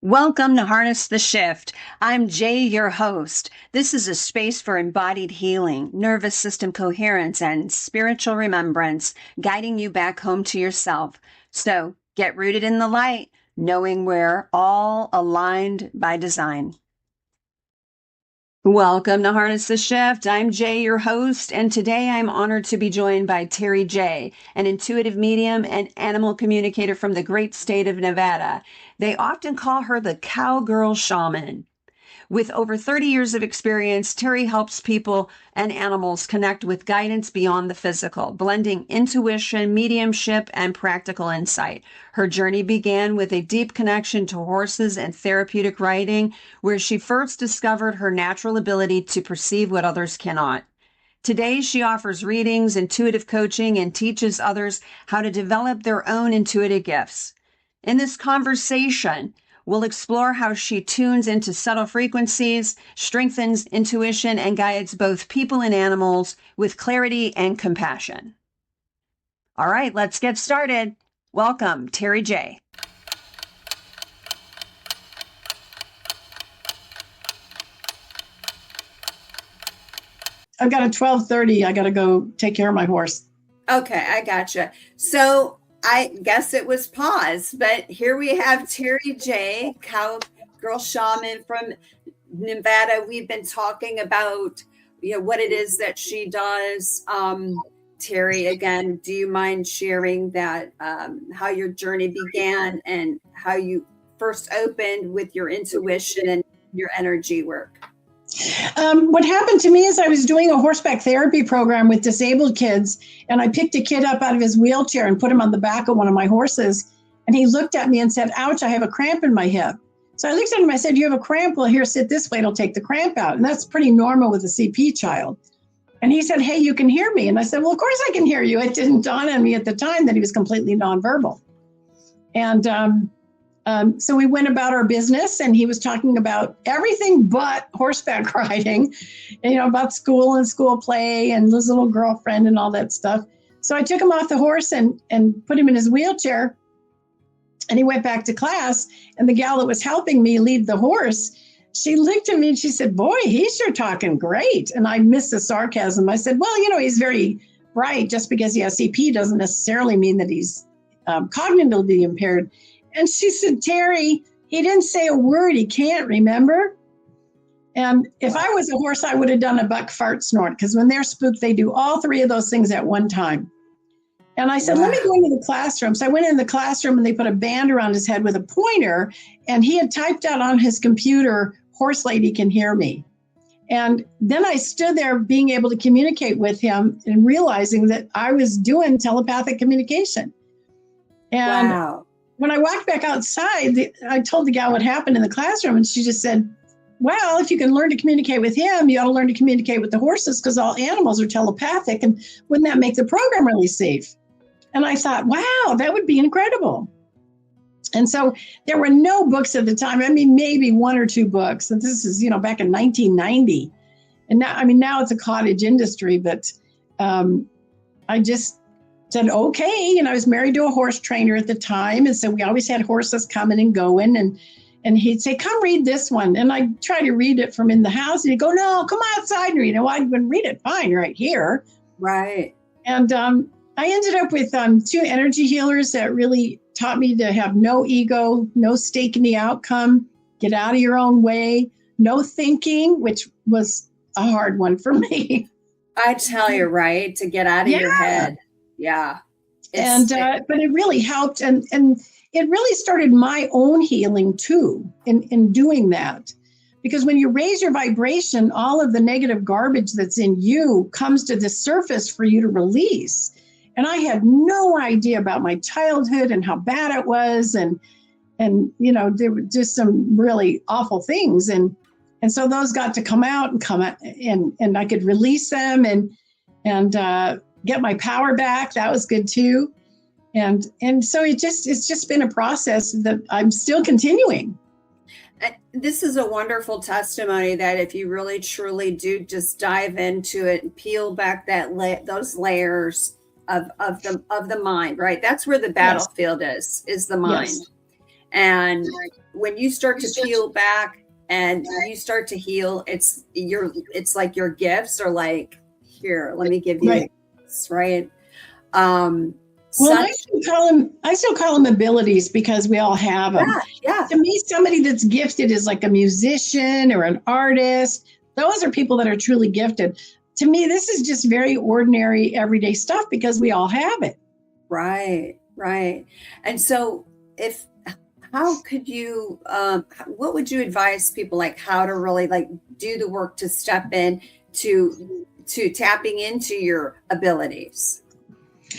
Welcome to Harness the Shift. I'm Jay, your host. This is a space for embodied healing, nervous system coherence, and spiritual remembrance, guiding you back home to yourself. So get rooted in the light, knowing we're all aligned by design. Welcome to Harness the Shift. I'm Jay, your host, and today I'm honored to be joined by Terri Jay, an intuitive medium and animal communicator from the great state of Nevada. They often call her the Cowgirl Shaman. With over 30 years of experience, Terri helps people and animals connect with guidance beyond the physical, blending intuition, mediumship, and practical insight. Her journey began with a deep connection to horses and therapeutic riding, where she first discovered her natural ability to perceive what others cannot. Today, she offers readings, intuitive coaching, and teaches others how to develop their own intuitive gifts. In this conversation, we'll explore how she tunes into subtle frequencies, strengthens intuition, and guides both people and animals with clarity and compassion. All right, let's get started. Welcome, Terri Jay. I've got a 12:30. I got to go take care of my horse. Okay, I gotcha. So I guess it was pause, but here we have Terri Jay, Cowgirl Shaman from Nevada. We've been talking about, what it is that she does. Terri, again, do you mind sharing that, how your journey began and how you first opened with your intuition and your energy work? What happened to me is I was doing a horseback therapy program with disabled kids, and I picked a kid up out of his wheelchair and put him on the back of one of my horses. And he looked at me and said, "Ouch, I have a cramp in my hip." So I looked at him, I said, "You have a cramp? Well, here, sit this way, it'll take the cramp out." And that's pretty normal with a CP child. And he said, "Hey, you can hear me." And I said, "Well, of course I can hear you." It didn't dawn on me at the time that he was completely nonverbal. And so we went about our business, and he was talking about everything but horseback riding, and, about school and school play and his little girlfriend and all that stuff. So I took him off the horse and put him in his wheelchair, and he went back to class. And the gal that was helping me lead the horse, she looked at me and she said, "Boy, he's sure talking great." And I missed the sarcasm. I said, "Well, he's very bright. Just because he has CP doesn't necessarily mean that he's cognitively impaired." And she said, "Terri, he didn't say a word. He can't, remember?" And if I was a horse, I would have done a buck fart snort, because when they're spooked, they do all three of those things at one time. And I said, "Let me go into the classroom." So I went in the classroom, and they put a band around his head with a pointer, and he had typed out on his computer, "Horse lady can hear me." And then I stood there being able to communicate with him and realizing that I was doing telepathic communication. And Wow. When I walked back outside, I told the gal what happened in the classroom, and she just said, "Well, if you can learn to communicate with him, you ought to learn to communicate with the horses, because all animals are telepathic, and wouldn't that make the program really safe?" And I thought, wow, that would be incredible. And so there were no books at the time. I mean, maybe one or two books. And this is, back in 1990. And now it's a cottage industry, but I just said, okay. And I was married to a horse trainer at the time. And so we always had horses coming and going. And he'd say, "Come read this one." And I'd try to read it from in the house. And he'd go, "No, come outside and read it." Well, I can read it fine right here. Right. And I ended up with two energy healers that really taught me to have no ego, no stake in the outcome, get out of your own way, no thinking, which was a hard one for me. I tell you, right, to get out of your head. Yeah. But it really helped. And it really started my own healing too in doing that. Because when you raise your vibration, all of the negative garbage that's in you comes to the surface for you to release. And I had no idea about my childhood and how bad it was. And there were just some really awful things. And so those got to come out and I could release them and get my power back. That was good too. And so it's just been a process that I'm still continuing. This is a wonderful testimony that if you really truly do just dive into it and peel back those layers of the mind, right? That's where the battlefield is the mind. Yes. And when you start to peel back and you start to heal, it's like your gifts are like, here, let me give you this, right? Well, I still call them abilities because we all have them. Yeah. To me, somebody that's gifted is like a musician or an artist. Those are people that are truly gifted. To me, this is just very ordinary, everyday stuff because we all have it. Right. And so how could you, what would you advise people, like how to really like do the work to step in to tapping into your abilities?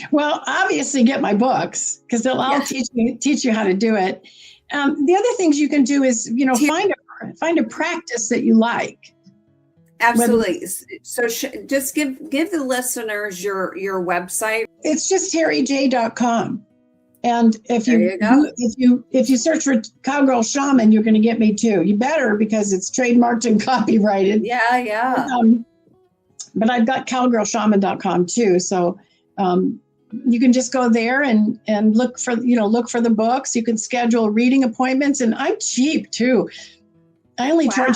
Well, obviously get my books because they'll all teach you how to do it. The other things you can do is, find a practice that you like. Absolutely. So just give the listeners your website. It's just terrijay.com. And if you search for Cowgirl Shaman, you're going to get me too. You better, because it's trademarked and copyrighted. Yeah. But I've got cowgirlshaman.com too. So you can just go there and look for the books. You can schedule reading appointments, and I'm cheap too. I only charge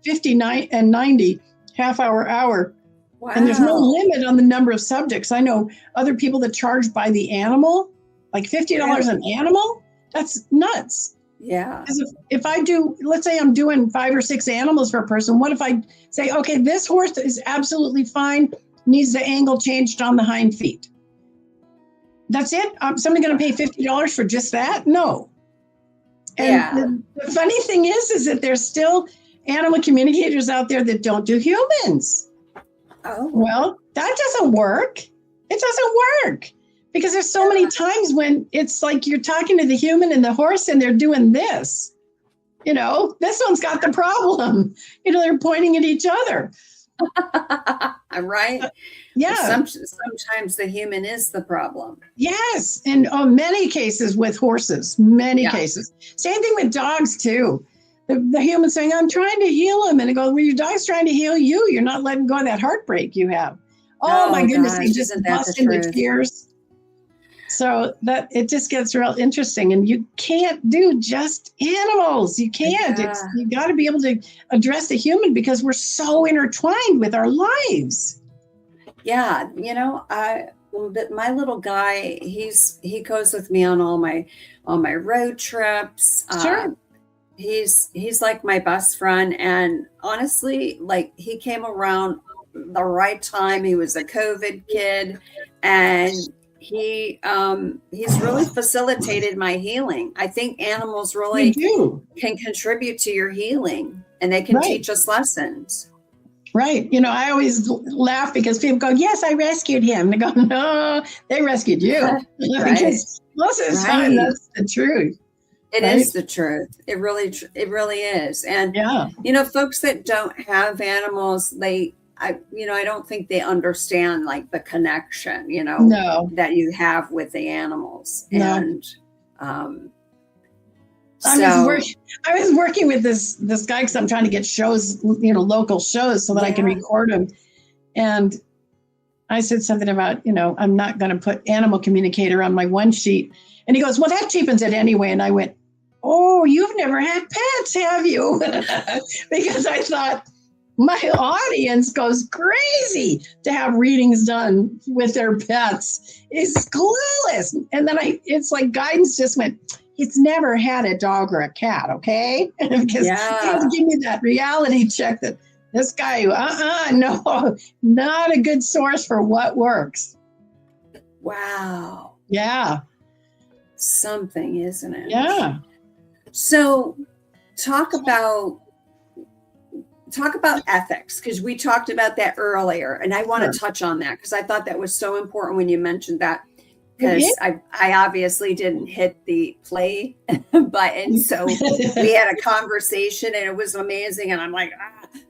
$59 and $90 half hour. Wow. And there's no limit on the number of subjects. I know other people that charge by the animal, like $50 an animal. That's nuts. Yeah. Because if I do, let's say I'm doing 5 or 6 animals for a person. What if I say, okay, this horse is absolutely fine, needs the angle changed on the hind feet. That's it? Somebody going to pay $50 for just that? No. And the funny thing is that there's still animal communicators out there that don't do humans. Oh. Well, that doesn't work. It doesn't work because there's so many times when it's like you're talking to the human and the horse and they're doing this. This one's got the problem. They're pointing at each other. Right? Yeah. Sometimes the human is the problem. Yes. And many cases with horses, many cases. Same thing with dogs too. The human saying, I'm trying to heal him. And it goes, well, your dog's trying to heal you. You're not letting go of that heartbreak you have. Oh my goodness. He just busts into tears. So that it just gets real interesting. And you can't do just animals. You can't. You got to be able to address the human because we're so intertwined with our lives. Yeah. My little guy, he goes with me on all my road trips. Sure. He's like my best friend. And honestly, like he came around the right time. He was a COVID kid and he's really facilitated my healing. I think animals really can contribute to your healing and they can teach us lessons. Right. I always laugh because people go, yes, I rescued him. And I go, no, they rescued you. Because most of the time, that's the truth. It is the truth. It really is. And, folks that don't have animals, I don't think they understand like the connection, that you have with the animals. No. And, I was working with this guy because I'm trying to get shows, local shows so that I can record them. And I said something about, I'm not going to put animal communicator on my one sheet. And he goes, well, that cheapens it anyway. And I went, oh, you've never had pets, have you? Because I thought my audience goes crazy to have readings done with their pets. It's clueless. And then it's like guidance just went, he's never had a dog or a cat, okay? Because he had to give me that reality check that this guy, no, not a good source for what works. Wow. Yeah. Something, isn't it? Yeah. So talk about ethics, because we talked about that earlier. And I want to touch on that because I thought that was so important when you mentioned that. Because I obviously didn't hit the play button. So we had a conversation and it was amazing. And I'm like,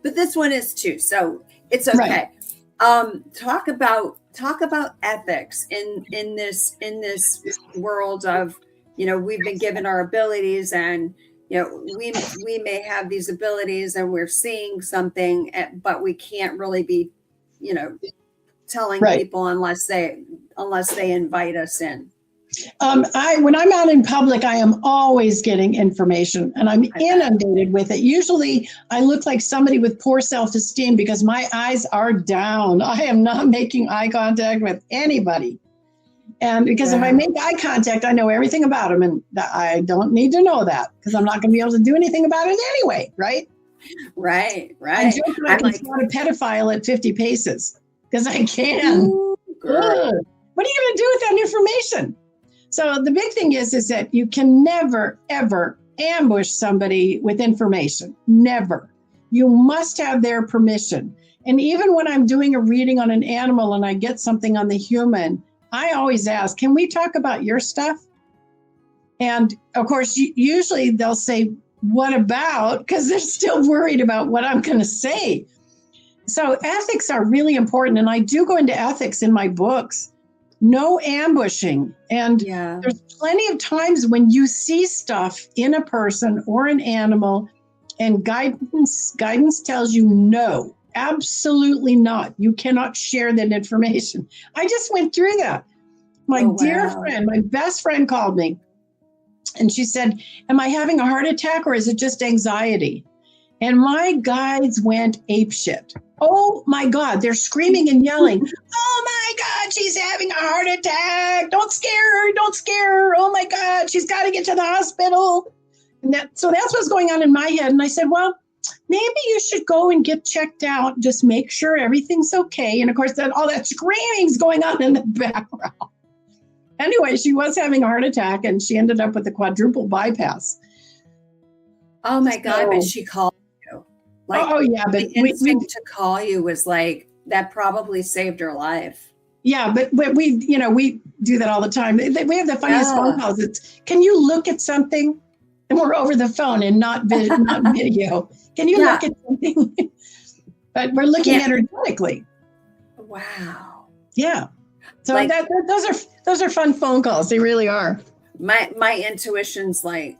but this one is too. So it's okay. Talk about ethics in this world of, we've been given our abilities and, we may have these abilities and we're seeing something, but we can't really be, telling people unless they invite us in. When I'm out in public, I am always getting information and I'm inundated with it. Usually I look like somebody with poor self-esteem because my eyes are down. I am not making eye contact with anybody. And because if I make eye contact, I know everything about them, and I don't need to know that because I'm not going to be able to do anything about it anyway, right? Right. I joke I can spot a pedophile at 50 paces because I can. Ooh, what are you going to do with that information? So the big thing is that you can never, ever ambush somebody with information. Never. You must have their permission. And even when I'm doing a reading on an animal and I get something on the human, I always ask, can we talk about your stuff? And of course, usually they'll say, what about? Because they're still worried about what I'm going to say. So ethics are really important. And I do go into ethics in my books. No ambushing. And there's plenty of times when you see stuff in a person or an animal and guidance tells you no, absolutely not. You cannot share that information. I just went through that. My dear friend, my best friend called me and she said, am I having a heart attack or is it just anxiety? And my guides went apeshit. Oh my God, they're screaming and yelling. Oh my God, she's having a heart attack. Don't scare her, don't scare her. Oh my God, she's got to get to the hospital. So that's what's going on in my head. And I said, well, maybe you should go and get checked out. Just make sure everything's okay. And of course, all that screaming's going on in the background. Anyway, she was having a heart attack and she ended up with a quadruple bypass. Oh my God, but she called you. Like, but the instinct to call you was like, that probably saved her life. Yeah, but we do that all the time. We have the funniest phone calls. It's, can you look at something? And we're over the phone and not video. Can you look at something? But we're looking energetically. Wow. Yeah. So like, those are fun phone calls. They really are. My intuition's like,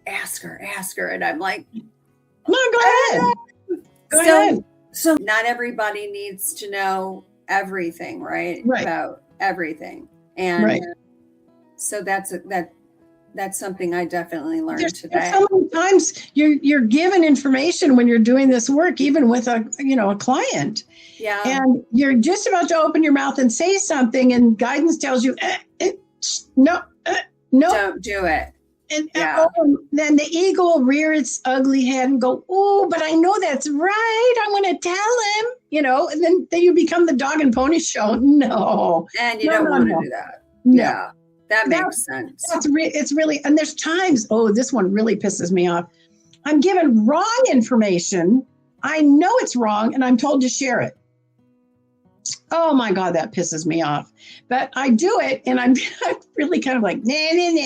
ask her. And I'm like, no, go ahead. Go ahead. So not everybody needs to know everything, right? About everything. And so that's something I definitely learned today. So many times you're given information when you're doing this work, even with a client. Yeah. And you're just about to open your mouth and say something, and guidance tells you, no, don't do it. And then the ego will rear its ugly head and go, oh, but I know that's right. I'm going to tell him, and then you become the dog and pony show. No. And you don't want to do that. No. Yeah. That makes sense. It's really, and there's times, this one really pisses me off. I'm given wrong information. I know it's wrong and I'm told to share it. Oh my God, that pisses me off. But I do it and I'm really kind of like, nah, and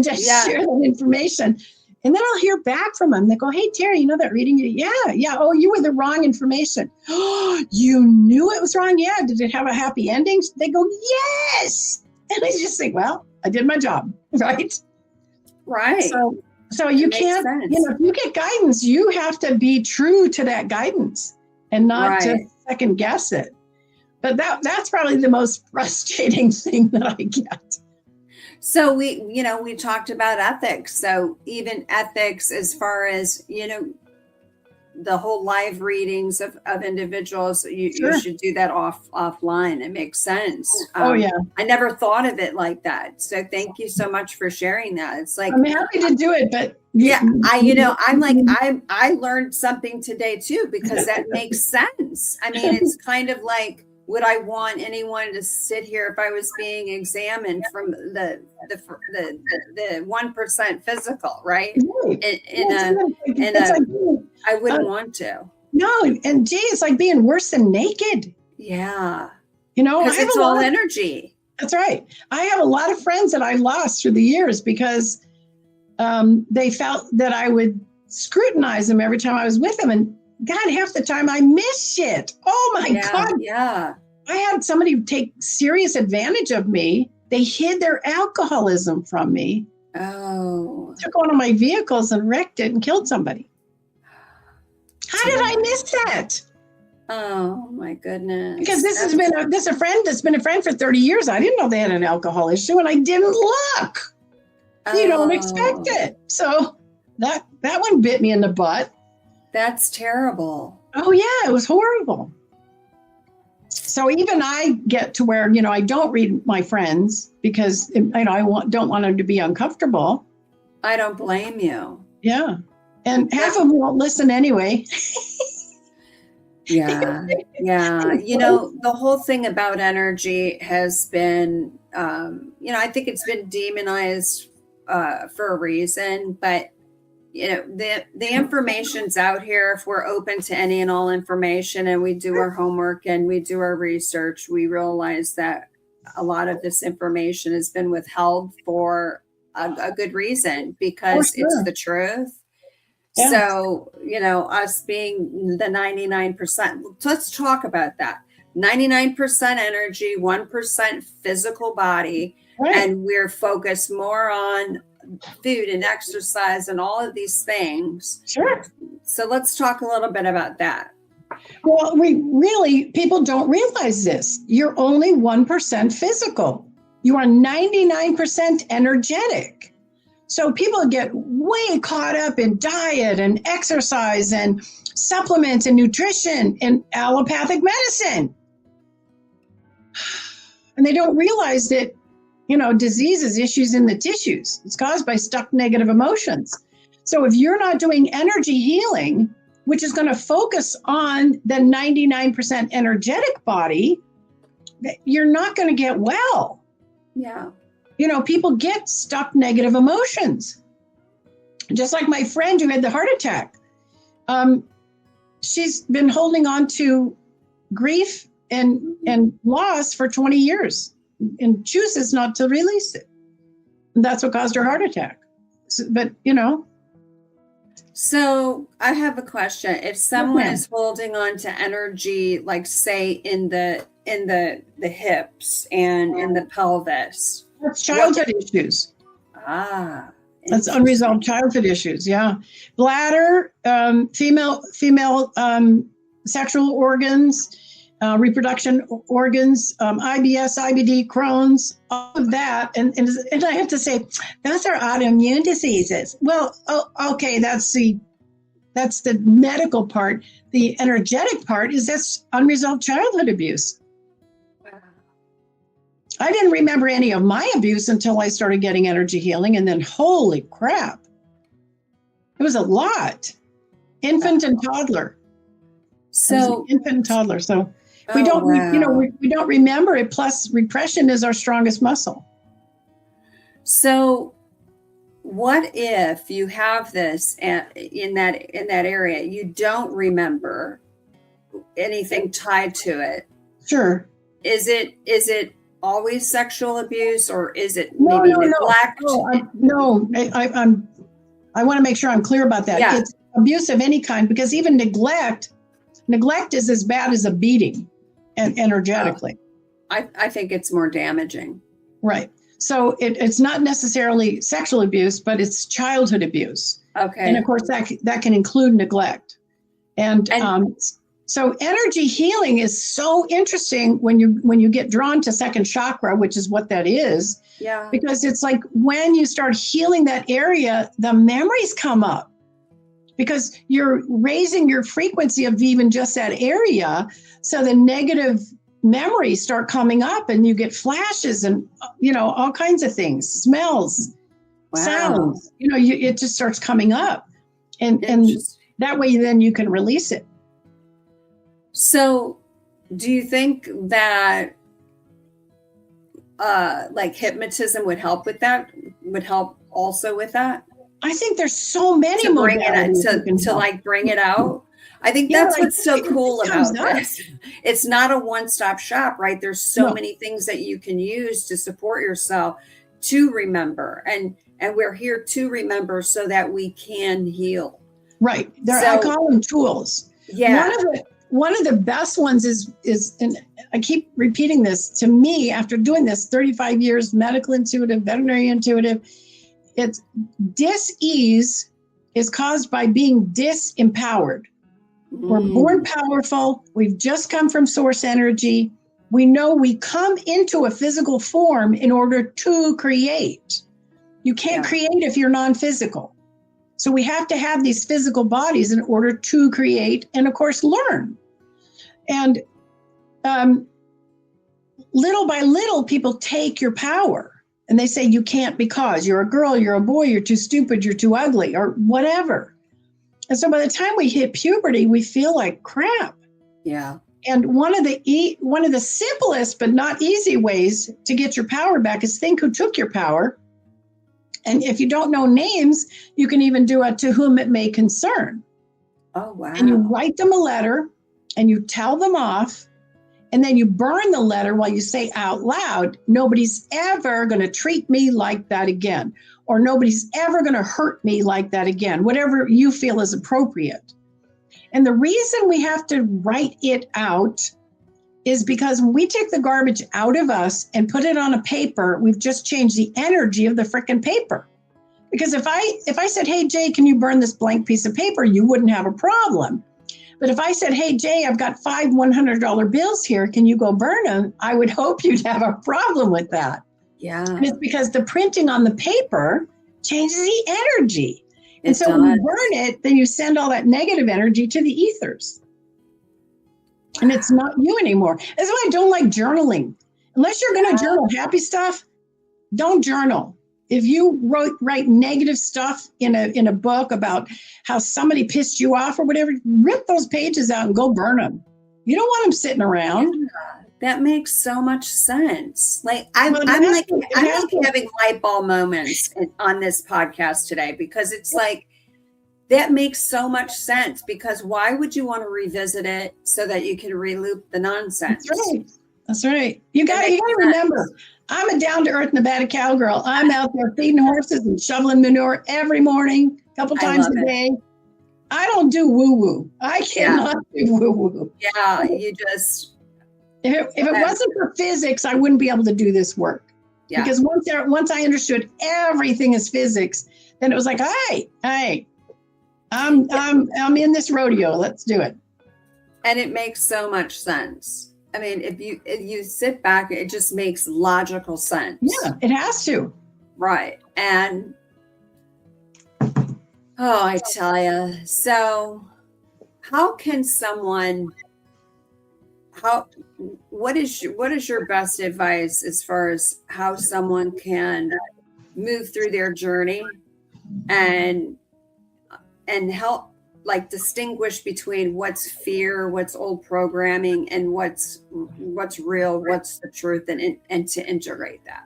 just share that information. And then I'll hear back from them. They go, hey, Terri, you know that reading? Yeah. Oh, you were the wrong information. Oh, you knew it was wrong? Yeah. Did it have a happy ending? They go, yes. And I just think, well, I did my job, right? Right. So you can't, if you get guidance, you have to be true to that guidance and not to second guess it. But that's probably the most frustrating thing that I get. So we talked about ethics. So even ethics as far as, the whole live readings of individuals, you should do that offline. It makes sense. I never thought of it like that. So thank you so much for sharing that. It's like, I'm happy to do it, but I learned something today too, because that makes sense. I mean, it's kind of like, would I want anyone to sit here if I was being examined from the 1% physical, right? I wouldn't want to. No, and gee, it's like being worse than naked. Yeah. Because it's all energy. That's right. I have a lot of friends that I lost through the years because they felt that I would scrutinize them every time I was with them. And God, half the time I miss shit. Oh my God. Yeah. I had somebody take serious advantage of me. They hid their alcoholism from me. Oh. Took one of my vehicles and wrecked it and killed somebody. How did I miss that? Oh my goodness. Because this is a friend that's been a friend for 30 years. I didn't know they had an alcohol issue, and I didn't look. You don't expect it. So that one bit me in the butt. That's terrible. Oh yeah, it was horrible. So even I get to where, I don't read my friends because I don't want them to be uncomfortable. I don't blame you. Yeah. And half of them won't listen anyway. Yeah. The whole thing about energy has been, I think it's been demonized for a reason, but the information's out here. If we're open to any and all information and we do our homework and we do our research, we realize that a lot of this information has been withheld for a good reason, because it's the truth. Yeah. So, us being the 99%, let's talk about that. 99% energy, 1% physical body, right. And we're focused more on food and exercise and all of these things. Sure. So let's talk a little bit about that. Well, people don't realize this. You're only 1% physical. You are 99% energetic. So people get way caught up in diet and exercise and supplements and nutrition and allopathic medicine. And they don't realize that, disease is issues in the tissues. It's caused by stuck negative emotions. So if you're not doing energy healing, which is going to focus on the 99% energetic body, you're not going to get well. Yeah. People get stuck negative emotions. Just like my friend who had the heart attack. She's been holding on to grief and loss for 20 years and chooses not to release it. And that's what caused her heart attack. So I have a question. If someone is holding on to energy, like say in the hips and in the pelvis, that's childhood issues. That's unresolved childhood issues. Yeah, bladder, female sexual organs, reproduction organs, IBS, IBD, Crohn's, all of that, and I have to say, those are autoimmune diseases. Well, okay, that's the medical part. The energetic part is that's unresolved childhood abuse. I didn't remember any of my abuse until I started getting energy healing, and then holy crap, it was a lot. Infant and toddler. So infant and toddler. So we don't, we don't remember it. Plus, repression is our strongest muscle. So, what if you have this in that area? You don't remember anything tied to it. Sure. Is it always sexual abuse, or is it maybe neglect? No, I want to make sure I'm clear about that. Yeah. It's abuse of any kind, because even neglect is as bad as a beating, and energetically. I think it's more damaging. Right. So it's not necessarily sexual abuse, but it's childhood abuse. Okay. And of course that can include neglect. And so energy healing is so interesting when you get drawn to second chakra, which is what that is. Yeah. Because it's like when you start healing that area, the memories come up, because you're raising your frequency of even just that area. So the negative memories start coming up, and you get flashes and, all kinds of things, smells, sounds, it just starts coming up, and that way then you can release it. So do you think that like hypnotism would help with that? Would help also with that? I think there's so many to bring it out. I think that's what's so cool about this. It's not a one-stop shop, right? There's so many things that you can use to support yourself to remember, and we're here to remember so that we can heal. Right. I call them tools. Yeah. One of the best ones is, and I keep repeating this, to me, after doing this 35 years, medical intuitive, veterinary intuitive, it's dis-ease is caused by being disempowered. We're born powerful. We've just come from source energy. We know we come into a physical form in order to create. You can't create if you're non-physical. So we have to have these physical bodies in order to create and, of course, learn. And little by little, people take your power and they say you can't because you're a girl, you're a boy, you're too stupid, you're too ugly, or whatever. And so by the time we hit puberty, we feel like crap. Yeah. And one of the simplest but not easy ways to get your power back is think who took your power. And if you don't know names, you can even do a to whom it may concern. Oh, wow. And you write them a letter and you tell them off. And then you burn the letter while you say out loud, nobody's ever going to treat me like that again. Or nobody's ever going to hurt me like that again. Whatever you feel is appropriate. And the reason we have to write it out is because when we take the garbage out of us and put it on a paper, we've just changed the energy of the frickin' paper. Because if I said, hey, Jay, can you burn this blank piece of paper? You wouldn't have a problem. But if I said, hey, Jay, I've got 5 $100 bills here. Can you go burn them? I would hope you'd have a problem with that. Yeah. And it's because the printing on the paper changes the energy. And so when you burn it, then you send all that negative energy to the ethers. And it's not you anymore. That's why I don't like journaling. Unless you're going to journal happy stuff, don't journal. If you write negative stuff in a book about how somebody pissed you off or whatever, rip those pages out and go burn them. You don't want them sitting around. Yeah, that makes so much sense. Like I'm like having light bulb moments on this podcast today, because it's like that makes so much sense. Because why would you want to revisit it so that you can reloop the nonsense? That's right. That's right. You got to remember, I'm a down-to-earth Nevada cowgirl. I'm out there feeding horses and shoveling manure every morning, a couple times a day. I don't do woo-woo. I cannot do woo-woo. Yeah, you just... If it wasn't for physics, I wouldn't be able to do this work. Yeah. Because once I understood everything is physics, then it was like, hey, I'm in this rodeo. Let's do it. And it makes so much sense. I mean, if you sit back, it just makes logical sense. Yeah, it has to. Right. And I tell you, so how can someone, what is your best advice as far as how someone can move through their journey and help like distinguish between what's fear, what's old programming, and what's real, what's the truth, and to integrate that?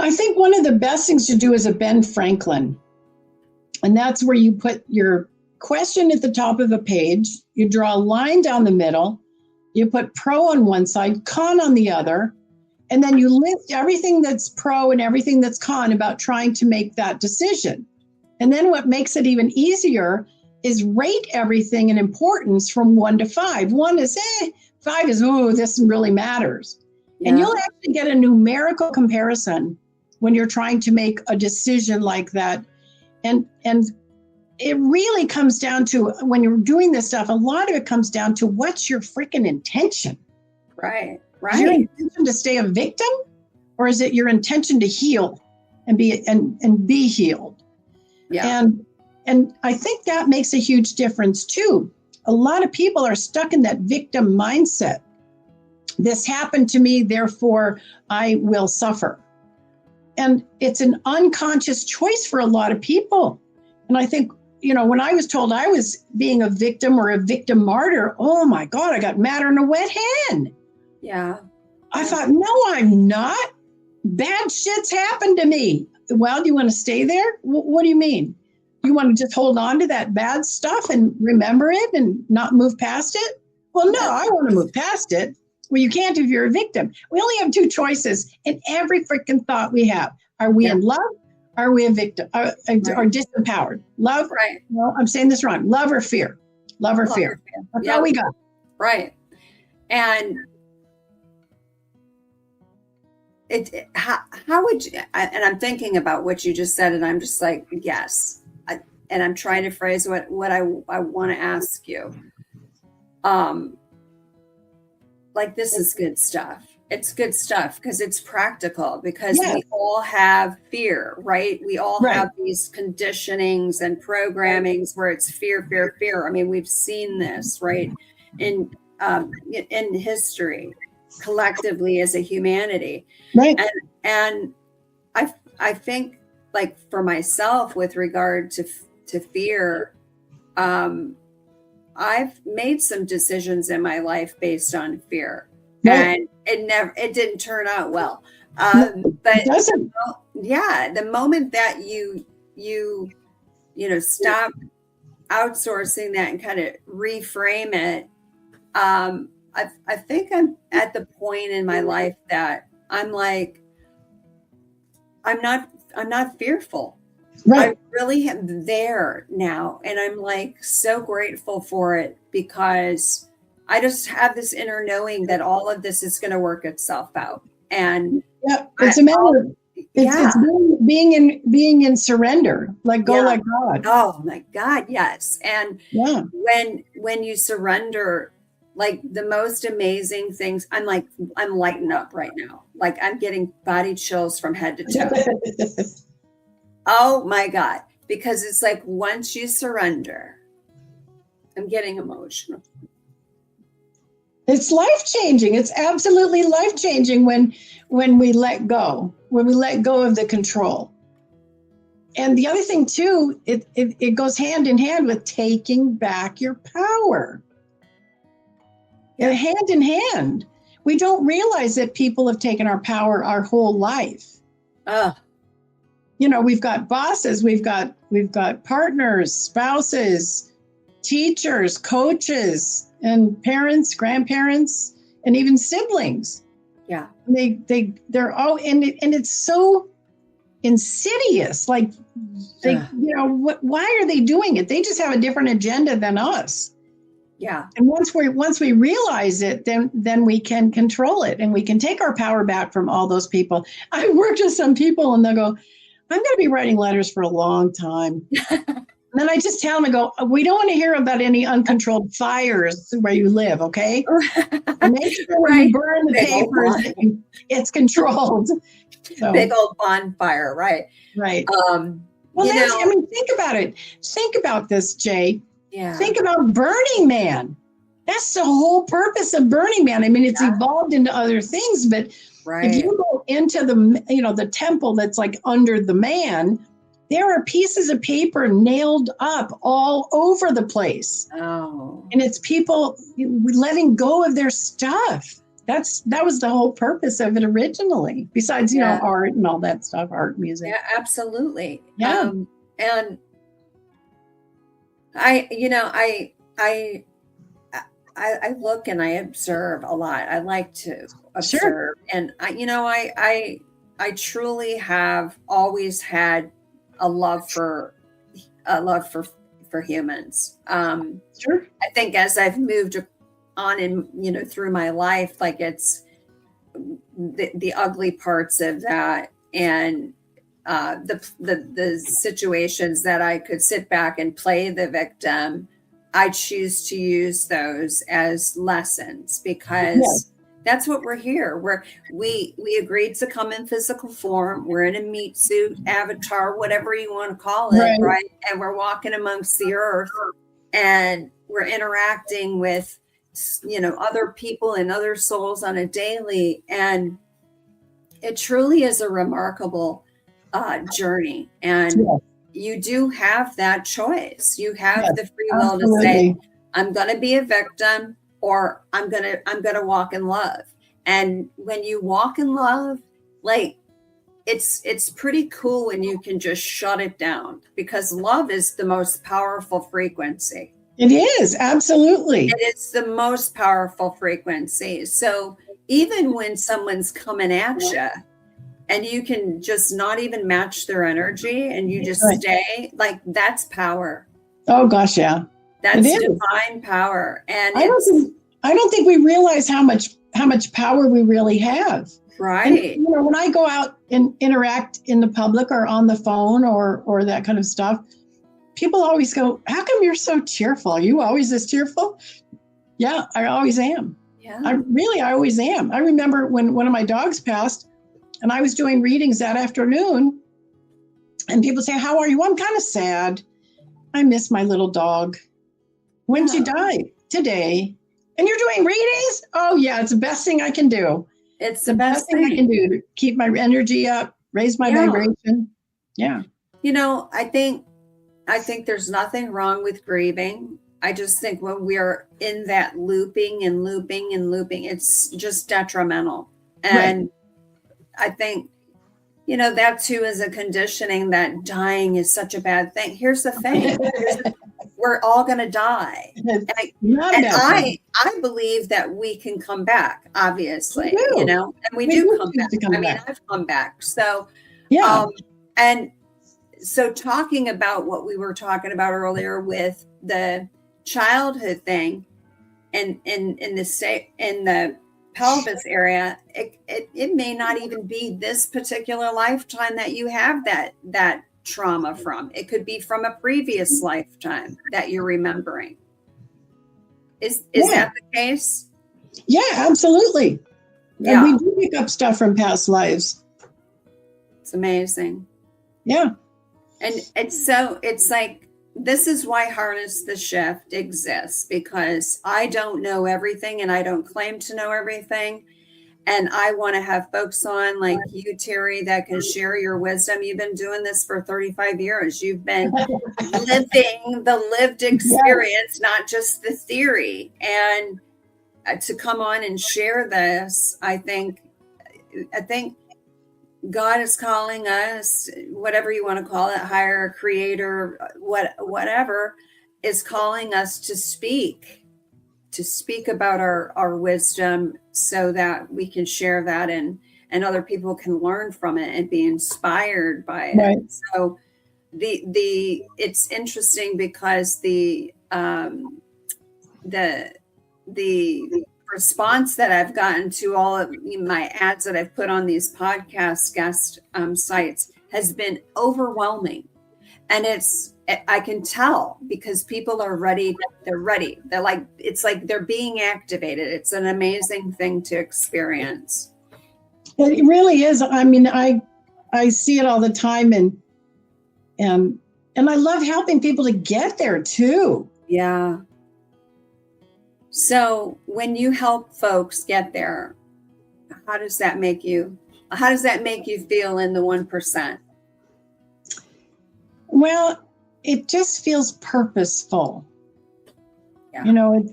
I think one of the best things to do is a Ben Franklin. And that's where you put your question at the top of a page, you draw a line down the middle, you put pro on one side, con on the other, and then you list everything that's pro and everything that's con about trying to make that decision. And then what makes it even easier is rate everything in importance from 1 to 5. 1 is 5 is, this really matters. Yeah. And you'll actually get a numerical comparison when you're trying to make a decision like that. And it really comes down to, when you're doing this stuff, a lot of it comes down to what's your freaking intention. Right. Is your intention to stay a victim, or is it your intention to heal and be healed? Yeah. And I think that makes a huge difference too. A lot of people are stuck in that victim mindset. This happened to me, therefore I will suffer. And it's an unconscious choice for a lot of people. And I think, when I was told I was being a victim or a victim martyr, oh my God, I got madder than a wet hen. Yeah. I thought, no, I'm not. Bad shit's happened to me. Well, do you want to stay there? What do you mean? You want to just hold on to that bad stuff and remember it and not move past it? Well, no, I want to move past it. Well, you can't if you're a victim. We only have 2 choices in every freaking thought we have. Are we in love? Are we a victim? Or disempowered? Love? Right. No, I'm saying this wrong. Love or fear? Love or fear? That's all we got. Right. And how would you, and I'm thinking about what you just said, and I'm just like, yes, and I'm trying to phrase what I want to ask you. Like, this is good stuff. It's good stuff because it's practical, because Yes. we all have fear, right? We all Right. have these conditionings and programmings where it's fear, fear, fear. I mean, we've seen this, right? In history, collectively as a humanity. Right. And I think, like, for myself, with regard to fear, I've made some decisions in my life based on fear, Right. and it didn't turn out well. It But doesn't. yeah, the moment that you stop outsourcing that and kind of reframe it, I think I'm at the point in my life that I'm like, I'm not fearful. Right. I really am there now. And I'm like so grateful for it, because I just have this inner knowing that all of this is going to work itself out. And Yeah. It's a matter of it's being in surrender, like go like God. Oh my God, yes. And Yeah. when you surrender, like, the most amazing things, I'm lighting up right now. Like, I'm getting body chills from head to toe. Oh my God. Because it's like, once you surrender, I'm getting emotional. It's life-changing. It's absolutely life-changing when we let go, when we let go of the control. And the other thing too, it goes hand in hand with taking back your power. Yeah, hand in hand. We don't realize that people have taken our power our whole life. We've got bosses, we've got partners, spouses, teachers, coaches, and parents, grandparents, and even siblings. Yeah. They're all and it's so insidious. Like, why are they doing it? They just have a different agenda than us. Yeah. And once we realize it, then we can control it, and we can take our power back from all those people. I worked with some people, and they'll go, I'm going to be writing letters for a long time. And then I just tell them, I go, we don't want to hear about any uncontrolled fires where you live, okay? And make sure when you burn the papers, it's controlled. So, big old bonfire, right? Right. Think about it. Think about this, Jay. Yeah. Think about Burning Man. That's the whole purpose of Burning Man. I mean, it's evolved into other things, but if you go into the temple that's like under the man, there are pieces of paper nailed up all over the place. Oh. And it's people letting go of their stuff. That was the whole purpose of it originally, besides, art and all that stuff, art, music. Yeah, absolutely. Yeah. And I look and I observe a lot. I like to observe. Sure. And I truly have always had a love for humans. Sure. I think as I've moved on in through my life, like, it's the ugly parts of that, and the situations that I could sit back and play the victim, I choose to use those as lessons, because that's what we're here. We agreed to come in physical form. We're in a meat suit, avatar, whatever you want to call it, right? And we're walking amongst the earth, and we're interacting with other people and other souls on a daily, and it truly is a remarkable journey. And you do have that choice. You have the free will to say, I'm going to be a victim, or I'm going to walk in love. And when you walk in love, like, it's pretty cool when you can just shut it down, because love is the most powerful frequency. It is, absolutely. It is the most powerful frequency. So even when someone's coming at you, and you can just not even match their energy, and you just stay, like, that's power. Oh gosh, yeah. That's divine power. And I don't think we realize how much power we really have. Right. And, when I go out and interact in the public or on the phone or that kind of stuff, people always go, how come you're so cheerful? Are you always this cheerful? Yeah, I always am. Yeah. I always am. I remember when one of my dogs passed and I was doing readings that afternoon and people say, how are you? I'm kind of sad. I miss my little dog. When'd she die? Today. And you're doing readings? Oh yeah, it's the best thing I can do. It's the best thing I can do to keep my energy up, raise my vibration. Yeah. You know, I think there's nothing wrong with grieving. I just think when we're in that looping and looping and looping, it's just detrimental. And I think, you know, that too is a conditioning that dying is such a bad thing. Here's the thing. We're all going to die. I believe that we can come back, obviously, you know, and we do come back. I mean, I've come back. So, and so talking about what we were talking about earlier with the childhood thing and in the pelvis area, it may not even be this particular lifetime that you have that trauma from. It could be from a previous lifetime that you're remembering. Is that the case? Yeah, absolutely. Yeah. And we do pick up stuff from past lives. It's amazing. Yeah. And it's like, this is why Harness the Shift exists, because I don't know everything and I don't claim to know everything. And I want to have folks on like you, Terri, that can share your wisdom. You've been doing this for 35 years. You've been living the lived experience, not just the theory. And to come on and share this, I think God is calling us, whatever you want to call it, higher creator, whatever, is calling us to speak about our wisdom so that we can share that and other people can learn from it and be inspired by it. Right. So it's interesting because the response that I've gotten to all of my ads that I've put on these podcast guest sites has been overwhelming. And I can tell because people are ready. They're ready. They're like, it's like they're being activated. It's an amazing thing to experience. It really is. I mean, I see it all the time and I love helping people to get there too. Yeah. So when you help folks get there, how does that make you feel in the 1%? Well, it just feels purposeful. Yeah. You know,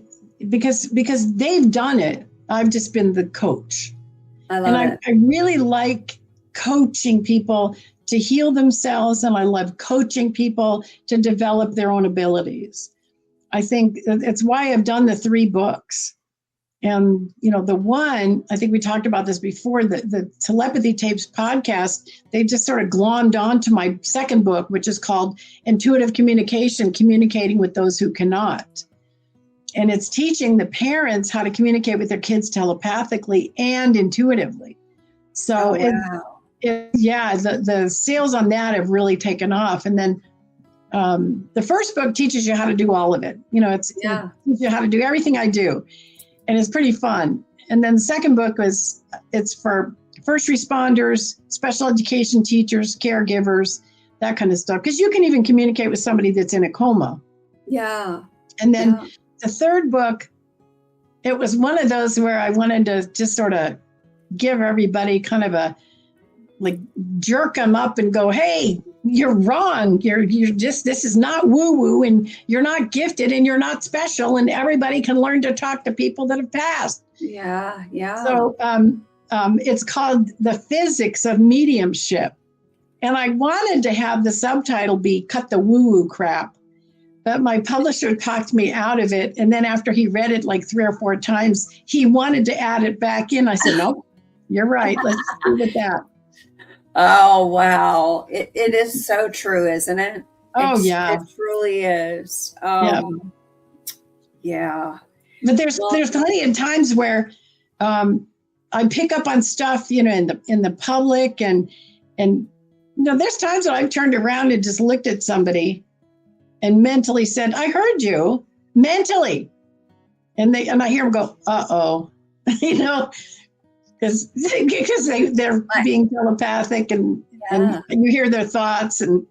because they've done it. I've just been the coach. I really like coaching people to heal themselves, and I love coaching people to develop their own abilities. I think it's why I've done the 3 books. And, you know, the one, I think we talked about this before, the Telepathy Tapes podcast, they just sort of glommed onto my second book, which is called Intuitive Communication, Communicating with Those Who Cannot. And it's teaching the parents how to communicate with their kids telepathically and intuitively. So the sales on that have really taken off. And then the first book teaches you how to do all of it. You know, it teaches you how to do everything I do. And it's pretty fun. And then the second book it's for first responders, special education teachers, caregivers, that kind of stuff. Because you can even communicate with somebody that's in a coma. Yeah. And then the third book, it was one of those where I wanted to just sort of give everybody kind of a, like, jerk them up and go, hey, you're wrong. You're just, this is not woo-woo, and you're not gifted, and you're not special, and everybody can learn to talk to people that have passed. Yeah, yeah. So it's called The Physics of Mediumship. And I wanted to have the subtitle be Cut the Woo-Woo Crap. But my publisher talked me out of it. And then after he read it like 3 or 4 times, he wanted to add it back in. I said, nope, you're right. Let's do with that. Oh, wow. It is so true, isn't it? Yeah. It truly is. Yeah. But there's plenty of times where I pick up on stuff, you know, in the public and you know, there's times that I've turned around and just looked at somebody and mentally said, I heard you, mentally. And I hear them go, uh-oh, you know, because they're being telepathic and you hear their thoughts. And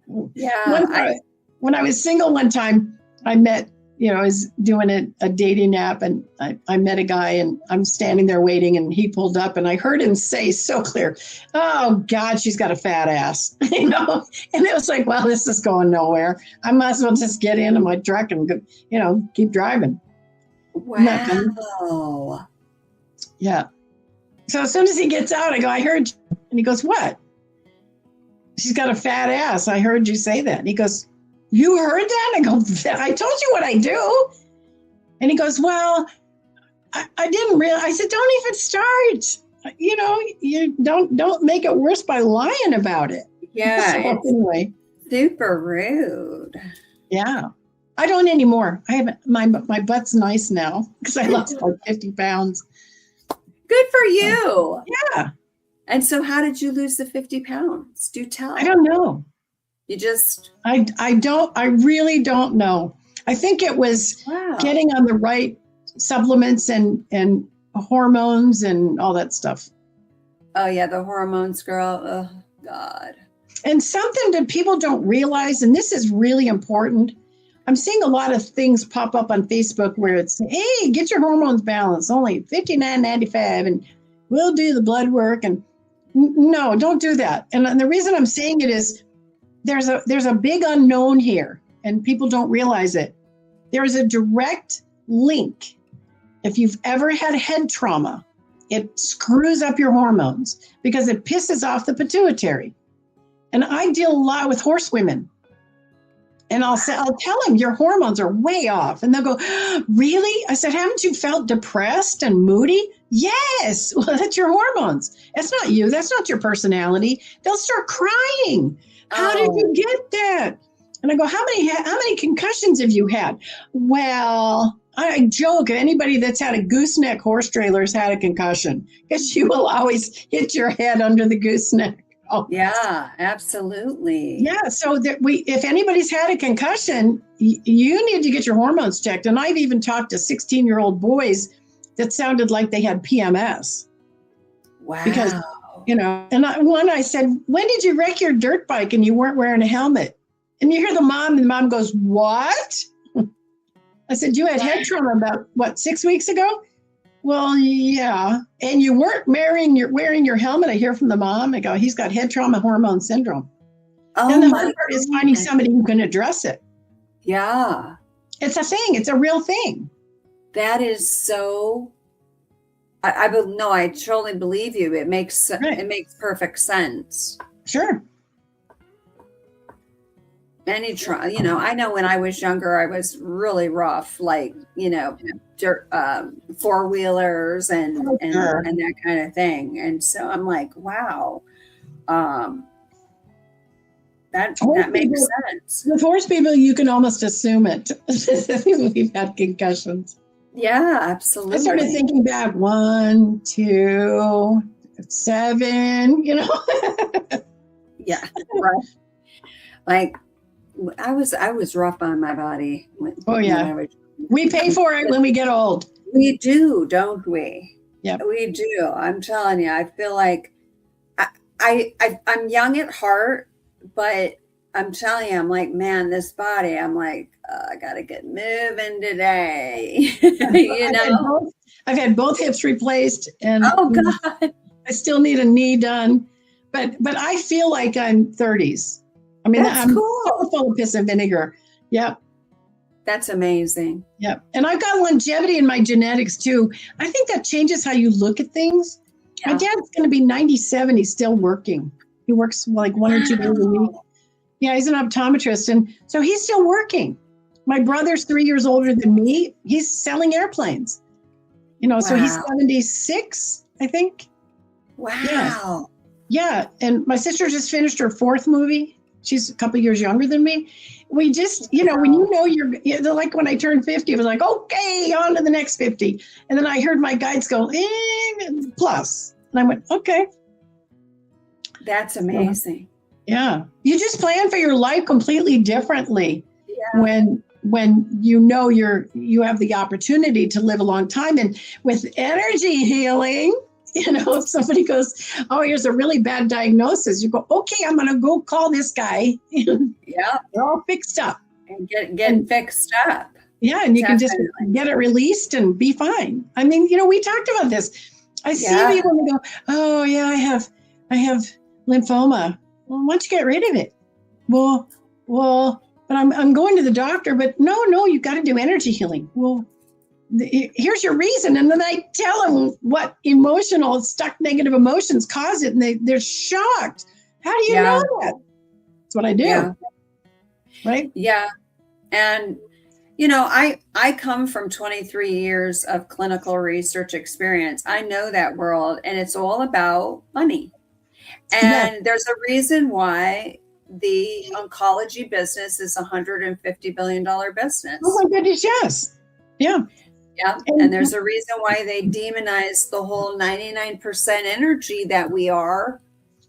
when I was single one time, I met, I was doing a dating app, and I met a guy, and I'm standing there waiting, and he pulled up, and I heard him say so clear, oh God, she's got a fat ass, and it was like, well, this is going nowhere. I might as well just get into my truck and go, keep driving. Wow. Yeah. So as soon as he gets out, I go, I heard you. And he goes, what? She's got a fat ass. I heard you say that. And he goes, you heard that? I go, I told you what I do. And he goes, well, I didn't realize. I said, don't even start. You don't make it worse by lying about it. Yeah. So, anyway. Super rude. Yeah. I don't anymore. I haven't. My butt's nice now because I lost like 50 pounds. Good for you. Yeah. And so how did you lose the 50 pounds? Do tell. I don't know. You just... I really don't know. I think it was getting on the right supplements and hormones and all that stuff. Oh, yeah, the hormones, girl. Oh, God. And something that people don't realize, and this is really important, I'm seeing a lot of things pop up on Facebook where it's, hey, get your hormones balanced, only $59.95, and we'll do the blood work. And no, don't do that. And the reason I'm saying it is there's a big unknown here, and people don't realize it. There is a direct link. If you've ever had head trauma, it screws up your hormones because it pisses off the pituitary. And I deal a lot with horsewomen. And I'll tell them your hormones are way off. And they'll go, really? I said, haven't you felt depressed and moody? Yes. Well, that's your hormones. That's not you. That's not your personality. They'll start crying. How did you get that? And I go, how many concussions have you had? Well, I joke, anybody that's had a gooseneck horse trailer has had a concussion because you will always hit your head under the gooseneck. Oh. Yeah, absolutely. Yeah, so if anybody's had a concussion, you need to get your hormones checked. And I've even talked to 16-year-old boys that sounded like they had PMS. Wow. Because, I said, when did you wreck your dirt bike and you weren't wearing a helmet? And you hear the mom, and the mom goes, what? I said, you had head trauma about, 6 weeks ago? Well, yeah. And you weren't wearing your helmet. I hear from the mom. I go, he's got head trauma hormone syndrome. Oh, and the hard part is finding somebody who can address it. Yeah. It's a thing. It's a real thing. That is so... I totally believe you. It makes perfect sense. Sure. I know when I was younger, I was really rough, like, dirt, four-wheelers and that kind of thing. And so I'm like, wow, that makes sense. With horse people, you can almost assume it. We've had concussions. Yeah, absolutely. I started thinking back, 1, 2, 7, Yeah, right. Like, I was rough on my body. We pay for it when we get old. We do, don't we? Yeah, we do. I'm telling you, I feel like I'm young at heart, but I'm telling you, I'm like, man, this body, I'm like, I gotta get moving today. I've had both hips replaced, and oh God, I still need a knee done, but I feel like I'm 30s. I mean, that's cool. Full of piss and vinegar. Yep. That's amazing. Yep. And I've got longevity in my genetics too. I think that changes how you look at things. Yeah. My dad's going to be 97. He's still working. He works like 1 or 2 days a week. Yeah, he's an optometrist. And so he's still working. My brother's 3 years older than me. He's selling airplanes. So he's 76, I think. Wow. Yeah. And my sister just finished her 4th movie. She's a couple years younger than me. We just, when you're like when I turned 50, it was like, okay, on to the next 50. And then I heard my guides go, plus. And I went, okay. That's amazing. Yeah. You just plan for your life completely differently Yeah. when you have the opportunity to live a long time. And with energy healing, if somebody goes, oh, here's a really bad diagnosis, you go, okay, I'm going to go call this guy. Yeah. They're all fixed up. And get fixed up. Yeah. And you Definitely. can just get it released and be fine. I mean, we talked about this. I see people who go, oh yeah, I have lymphoma. Well, why don't you get rid of it? Well, but I'm going to the doctor, but no, you've got to do energy healing. Well, here's your reason. And then I tell them what stuck negative emotions cause it. And they're shocked. How do you know that? That's what I do. Yeah. Right? Yeah. And, I come from 23 years of clinical research experience. I know that world, and it's all about money. And there's a reason why the oncology business is $150 billion business. Oh my goodness, yes. Yeah. Yeah. And there's a reason why they demonize the whole 99% energy that we are,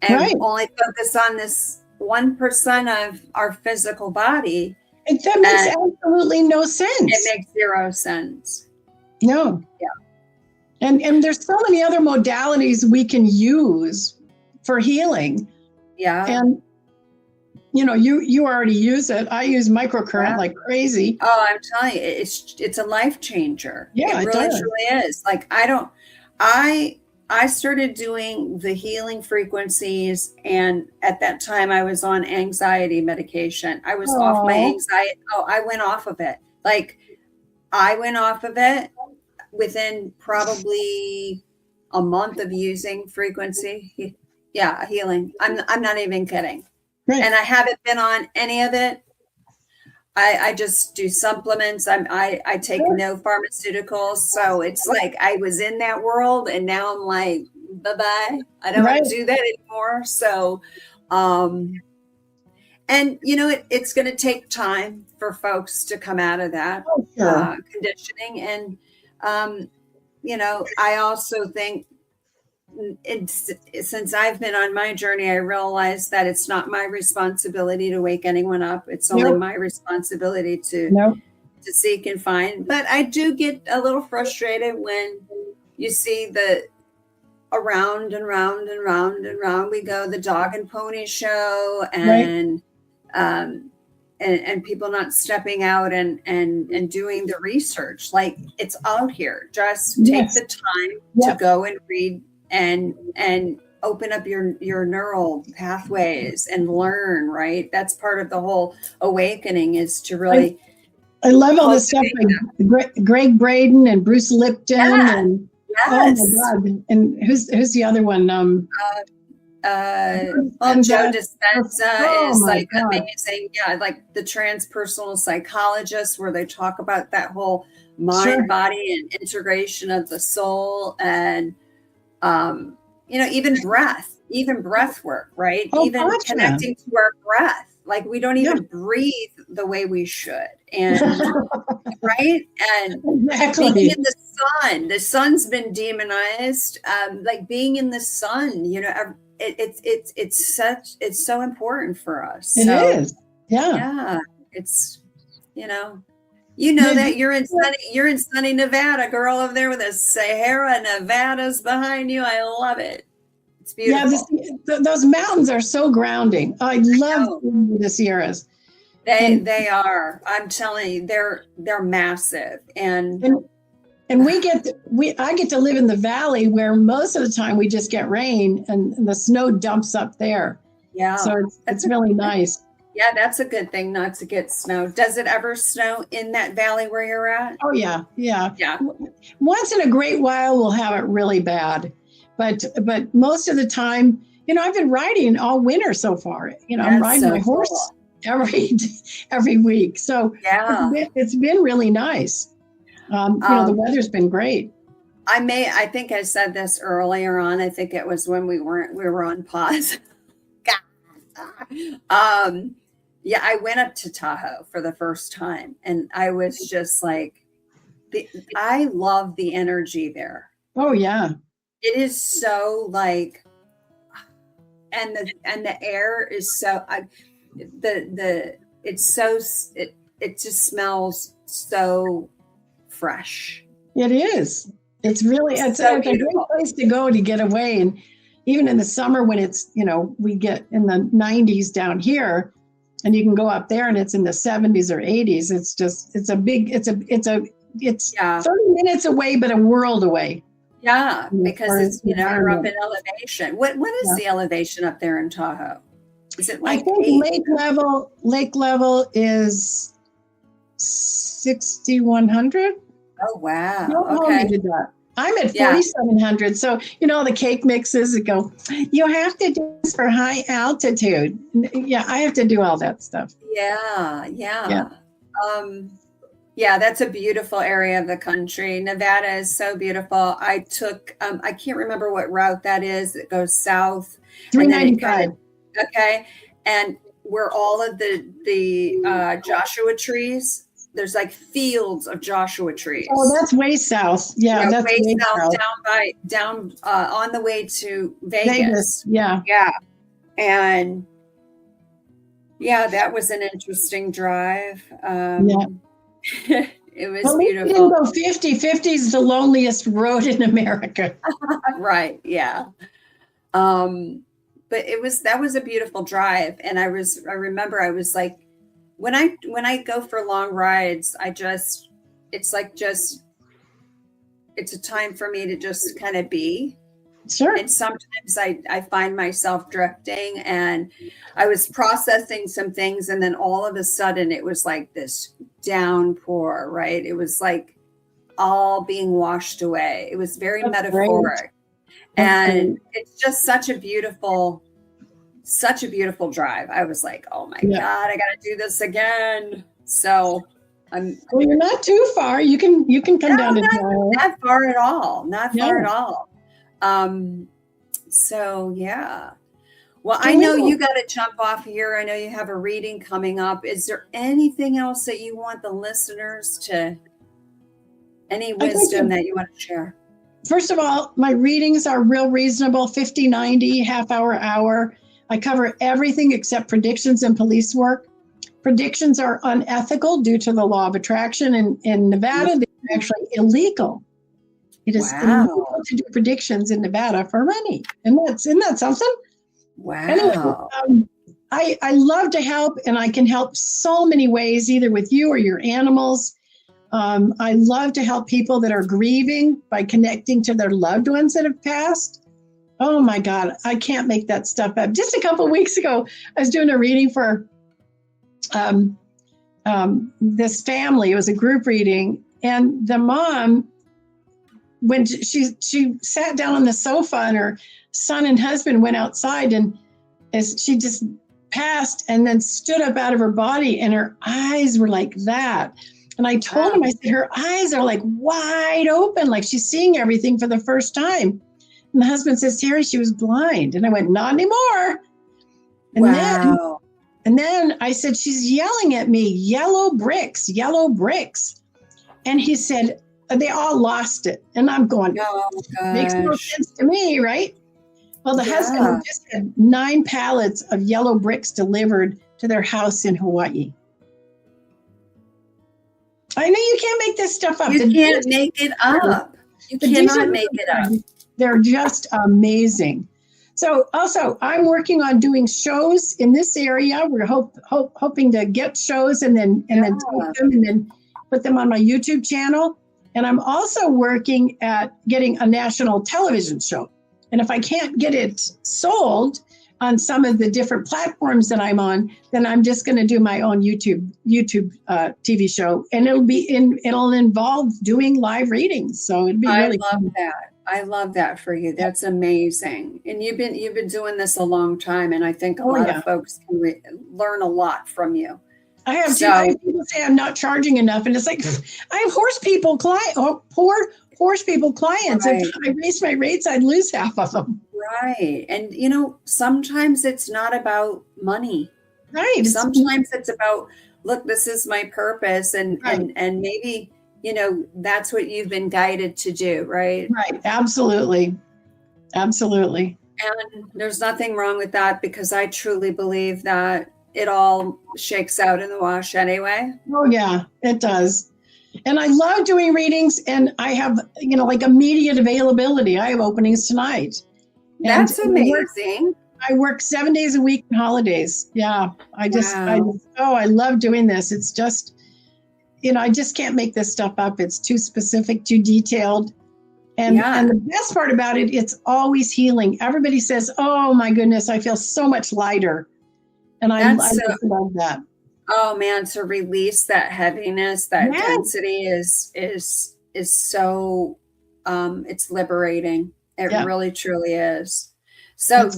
and only focus on this 1% of our physical body. And that makes absolutely no sense. It makes zero sense. No. Yeah. And there's so many other modalities we can use for healing. Yeah. And you already use it. I use microcurrent like crazy. Oh, I'm telling you, it's a life changer. Yeah, it really truly is. Like I started doing the healing frequencies, and at that time I was on anxiety medication. I was off my anxiety. Oh, I went off of it. Like I went off of it within probably a month of using frequency. Yeah, healing. I'm not even kidding. Right. And I haven't been on any of it. I just do supplements. I take no pharmaceuticals. So it's like I was in that world, and now I'm like, bye-bye. I don't want to do that anymore. So, and it's going to take time for folks to come out of that conditioning. And, I also think since I've been on my journey, I realized that it's not my responsibility to wake anyone up. It's only my responsibility to seek and find. But I do get a little frustrated when you see the around and round and round and round we go, the dog and pony show, and people not stepping out and doing the research. Like, it's out here. Just take the time to go and read and open up your neural pathways and learn, right? That's part of the whole awakening, is to really. I love all the stuff like Greg Braden and Bruce Lipton and oh my God, and who's the other one? Joe Dispenza is like amazing. Yeah, like the transpersonal psychologists, where they talk about that whole mind, body, and integration of the soul, and even breath work, right? Connecting to our breath. Like, we don't even breathe the way we should. And right. And being in the sun's been demonized. Like being in the sun, it's so important for us. It is. Yeah. Yeah. It's, that you're in sunny Nevada, girl, over there with the Sahara Nevadas behind you. I love it. It's beautiful. Yeah, those mountains are so grounding. I love the Sierras. They are. I'm telling you, they're massive, and I get to live in the valley, where most of the time we just get rain and the snow dumps up there. Yeah, so it's really nice. Yeah, that's a good thing, not to get snow. Does it ever snow in that valley where you're at? Oh yeah. Once in a great while, we'll have it really bad, but most of the time, I've been riding all winter so far. I'm riding my horse every week, so it's been really nice. The weather's been great. I think I said this earlier on. I think it was when we were on pause. I went up to Tahoe for the first time, and I was just like, I love the energy there. Oh yeah. It is so like, and the air is so it just smells so fresh. It is. It's really, it's So a great place to go to get away. And even in the summer when it's, we get in the 90s down here, and you can go up there and it's in the 70s or 80s. It's just, it's 30 minutes away, but a world away. Yeah, because it's, you're up in elevation. What is the elevation up there in Tahoe? Is it like I think lake level is 6,100. Oh, wow. Okay. I'm at 4,700. So, the cake mixes that go, you have to do this for high altitude. Yeah, I have to do all that stuff. Yeah. That's a beautiful area of the country. Nevada is so beautiful. I took, I can't remember what route that is. It goes south. 395. Okay. And where all of the Joshua trees, there's like fields of Joshua trees. Oh, that's way south. Yeah, that's way south. Down on the way to Vegas. Yeah. And that was an interesting drive. It was beautiful. We didn't go 50. 50 is the loneliest road in America. Right. Yeah. But that was a beautiful drive. And I remember I was like, when I go for long rides, it's a time for me to just kind of be. Sure. And sometimes I find myself drifting, and I was processing some things, and then all of a sudden it was like this downpour, right? It was like all being washed away. It was very metaphoric. And it's just such a beautiful drive. I was like, oh my God, I got to do this again. So well, you're not too far. You can come down to not far at all. Not far at all. So yeah. Well, I know you got to jump off here. I know you have a reading coming up. Is there anything else that you want the listeners any wisdom that you want to share? First of all, my readings are real reasonable, 50, 90, half hour. I cover everything except predictions and police work. Predictions are unethical due to the law of attraction. In Nevada, they're actually illegal. It is illegal to do predictions in Nevada for money. Isn't that something? Wow. Anyway, I love to help, and I can help so many ways, either with you or your animals. I love to help people that are grieving by connecting to their loved ones that have passed. Oh my God, I can't make that stuff up. Just a couple of weeks ago, I was doing a reading for this family. It was a group reading, and the mom, when she sat down on the sofa, and her son and husband went outside, and as she just passed and then stood up out of her body, and her eyes were like that. And I told him, I said, her eyes are like wide open, like she's seeing everything for the first time. And the husband says, Terri, she was blind. And I went, not anymore. And then I said, she's yelling at me, yellow bricks. And he said, they all lost it. And I'm going, makes no sense to me, right? Well, the husband just had 9 pallets of yellow bricks delivered to their house in Hawaii. I know you can't make this stuff up. You can't make it up. You cannot make it up. They're just amazing. So also, I'm working on doing shows in this area. We're hoping to get shows and then take them and then put them on my YouTube channel. And I'm also working at getting a national television show. And if I can't get it sold on some of the different platforms that I'm on, then I'm just going to do my own YouTube TV show, and it'll involve doing live readings. So it'd be really fun. I love that for you. That's amazing. And you've been doing this a long time, and I think a lot of folks can learn a lot from you. I have people say I'm not charging enough, and it's like I have poor horse people clients. Right. If I raise my rates, I'd lose half of them. Right. And sometimes it's not about money. Right. Sometimes it's about, look, this is my purpose, and maybe that's what you've been guided to do, right? Right. Absolutely. And there's nothing wrong with that, because I truly believe that it all shakes out in the wash anyway. Oh, yeah, it does. And I love doing readings, and I have, like immediate availability. I have openings tonight. That's amazing. I work 7 days a week on holidays. Yeah. I love doing this. It's just, I just can't make this stuff up. It's too specific, too detailed. And the best part about it, it's always healing. Everybody says, "Oh my goodness, I feel so much lighter." And I just love that. Oh man, to release that heaviness, that density is so it's liberating. It really truly is. So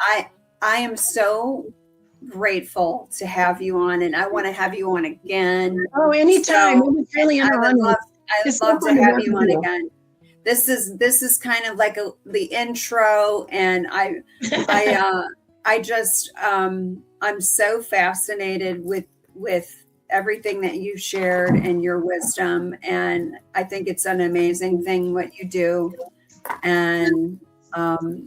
I am so grateful to have you on, and I want to have you on again. Oh, anytime. So, it was really an honor. I'd love to have you on again. This is kind of like the intro, and I'm so fascinated with everything that you shared and your wisdom, and I think it's an amazing thing what you do. And I'm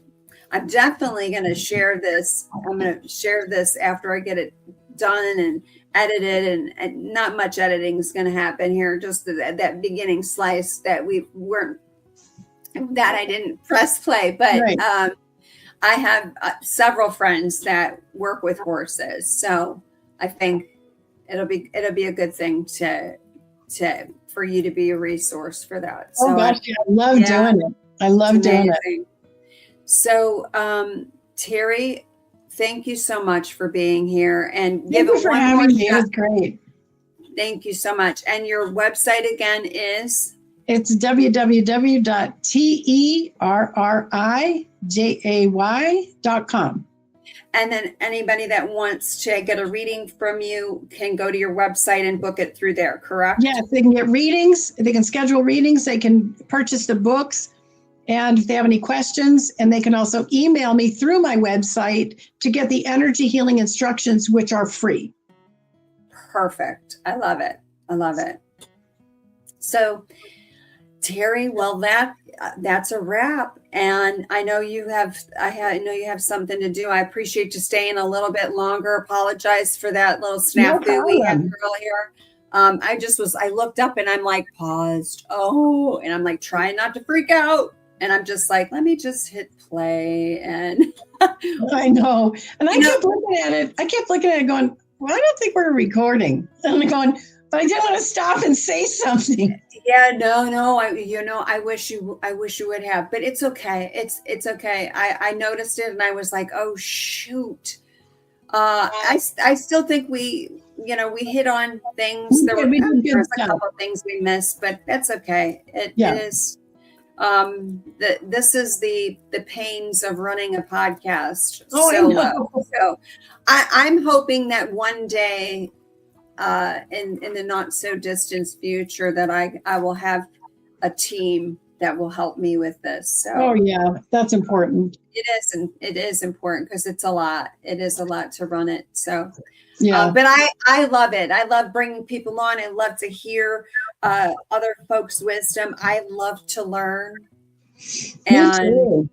definitely going to share this. I'm going to share this after I get it done and edited, and not much editing is going to happen here. Just that beginning slice that I didn't press play, but I have several friends that work with horses, so I think it'll be a good thing for you to be a resource for that. So, I love doing it. I love doing it. So, Terri, thank you so much for being here, and thank you for having me. It was great. Thank you so much. And your website again is? It's www.terrijay.com. And then anybody that wants to get a reading from you can go to your website and book it through there, correct? Yes, they can get readings. They can schedule readings. They can purchase the books. And if they have any questions, and they can also email me through my website to get the energy healing instructions, which are free. Perfect. I love it. I love it. So, Terri, well, that's a wrap. And I know you have something to do. I appreciate you staying a little bit longer. Apologize for that little snafu we had earlier. I looked up and I'm like paused. Oh, and I'm like trying not to freak out. And I'm just like, let me just hit play. And I know. And I kept looking at it. Going, well, I don't think we're recording. And I'm going, but I didn't want to stop and say something. Yeah, no. I wish you would have, but it's okay. It's okay. I noticed it and I was like, oh shoot. I still think we hit on things. There was a couple of things we missed, but that's okay. It is. This is the pains of running a podcast solo. So I'm hoping that one day, in the not so distant future, that I will have a team that will help me with this. So, oh yeah, that's important. It is important because it's a lot. It is a lot to run it. So, yeah. But I love it. I love bringing people on. I love to hear other folks' wisdom. I love to learn, and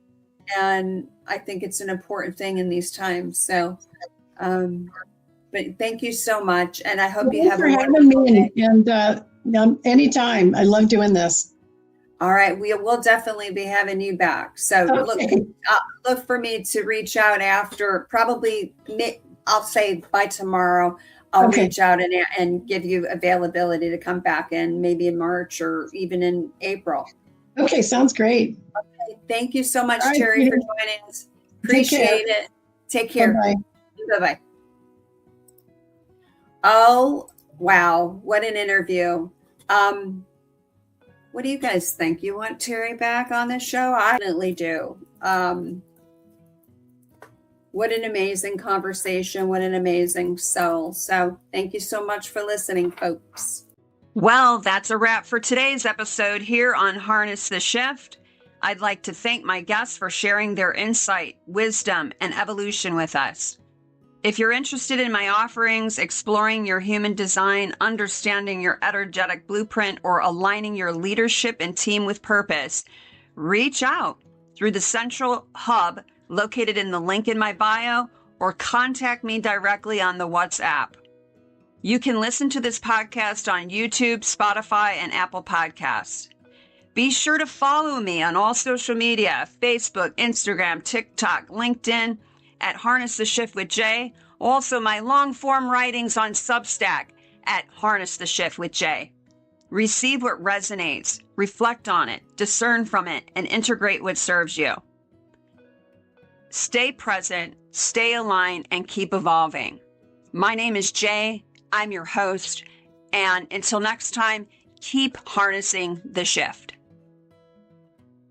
I think it's an important thing in these times. So, but thank you so much, and I hope you have a wonderful day. And anytime, I love doing this. All right, we will definitely be having you back. So look for me to reach out after probably I'll say by tomorrow. I'll reach out and give you availability to come back in maybe in March or even in April. Okay, sounds great. Okay, thank you so much, Terri, for joining us. Appreciate it. Take care. Bye-bye. Bye-bye. Oh, wow. What an interview. What do you guys think? You want Terri back on the show? I definitely do. What an amazing conversation. What an amazing soul. So thank you so much for listening, folks. Well, that's a wrap for today's episode here on Harness the Shift. I'd like to thank my guests for sharing their insight, wisdom, and evolution with us. If you're interested in my offerings, exploring your human design, understanding your energetic blueprint, or aligning your leadership and team with purpose, reach out through the central hub located in the link in my bio, or contact me directly on the WhatsApp. You can listen to this podcast on YouTube, Spotify, and Apple Podcasts. Be sure to follow me on all social media, Facebook, Instagram, TikTok, LinkedIn, at Harness the Shift with Jay. Also, my long-form writings on Substack at Harness the Shift with Jay. Receive what resonates, reflect on it, discern from it, and integrate what serves you. Stay present, stay aligned, and keep evolving. My name is Jay. I'm your host. And until next time, keep harnessing the shift.